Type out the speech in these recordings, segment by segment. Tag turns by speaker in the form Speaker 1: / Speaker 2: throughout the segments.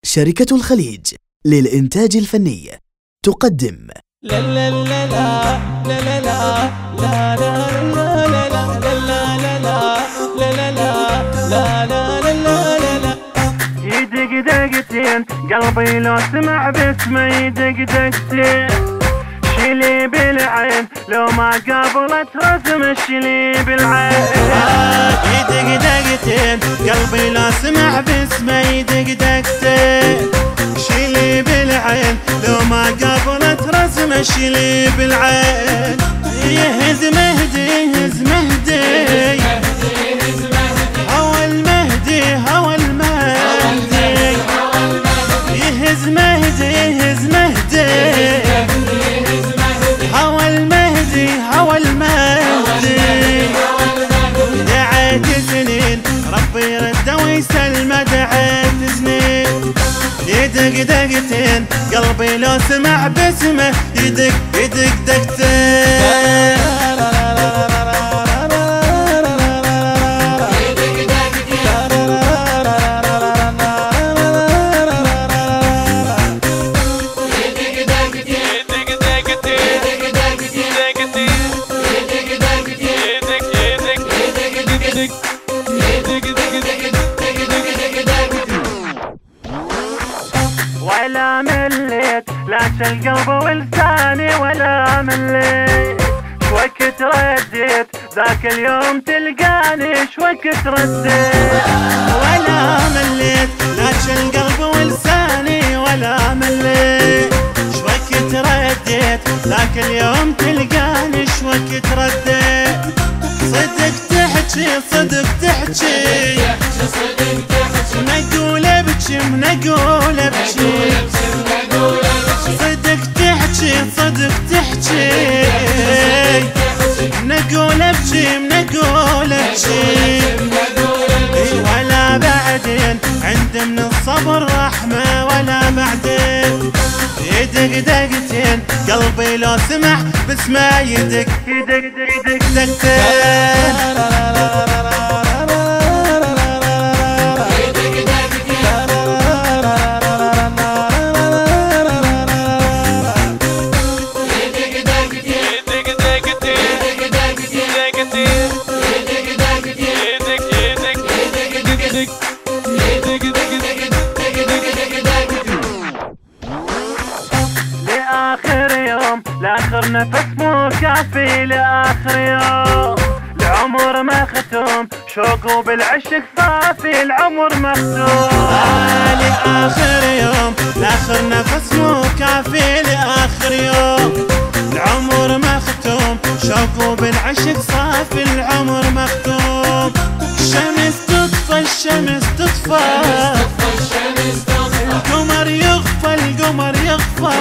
Speaker 1: شركة الخليج للإنتاج الفني تقدم
Speaker 2: لا لا لا لا لا لا لا لا لا لا لا لا لا. يدق دقتين قلبي لو سمع باسمه يدق دقتين، شيلي بالعين لو ما قابلت رسم شيلي بالعين. يدق دقتين قلبي لو سمع باسمه يدق دقتين، شيلي بالعين لو ما قابلت رسم شيلي بالعين. يهز مهدي يهز مهدي هوى المهدي هوى المهدي، يهز مهدي يهز مهدي هوى المهدي هوى المهدي. دعيت سنين ربي يرده ويسلمه، دعيت سنين يدق دقتين قلبي لو سمع باسمه يدق يدق دقتين. ولا مليت لاش القلب ولساني ولا مليت، شويك رديت ذاك اليوم تلقاني شويك رديت. ولا مليت لاش القلب ولساني ولا مليت، شويك رديت ذاك اليوم تلقاني شويك رديت. صدق تحكي صدق تحكي نقول ابكي نقول ابكي، صدق تحكي صدق تحكي نقول ابكي نقول ابكي. ولا بعدين عند من الصبر رحمه ولا بعدين، يدق دقتين قلبي لو سمع باسمه يدق يدق يدق دقتين. لآخر يوم لآخر نفس مو كافي، لآخر يوم العمر مختوم شوق وبالعشق صافي العمر مختوم. لآخر يوم لآخر نفس مو كافي، لآخر يوم العمر مختوم شوق وبالعشق صافي العمر مختوم. الشمس تطفى الشمس تطفى القمر يغفى القمر يغفى،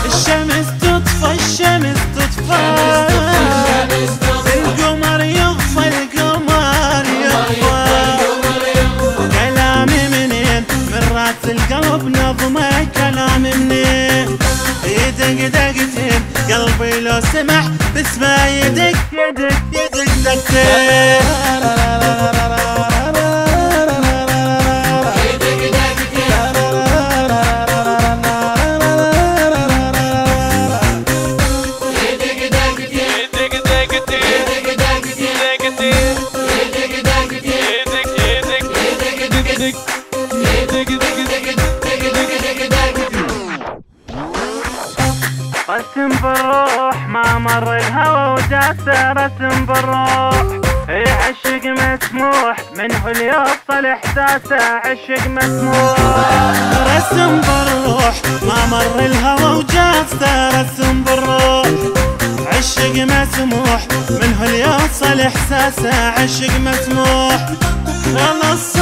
Speaker 2: الشمس تطفى الشمس تطفى القمر يغفى القمر يغفى. كلامي منين من راس القلب نظمه كلامي منين، يدق دقتين قلبي لو سمع باسمه يدق يدق يدق دقتين. رسم بالروح ما مر الهوى وجاسه رسم بالروح، عشق مسموح منه ليوصل احساسه عشق مسموح. رسم بالروح ما مر الهوى وجاسه رسم بالروح، عشق مسموح منه ليوصل احساسه عشق مسموح. خلص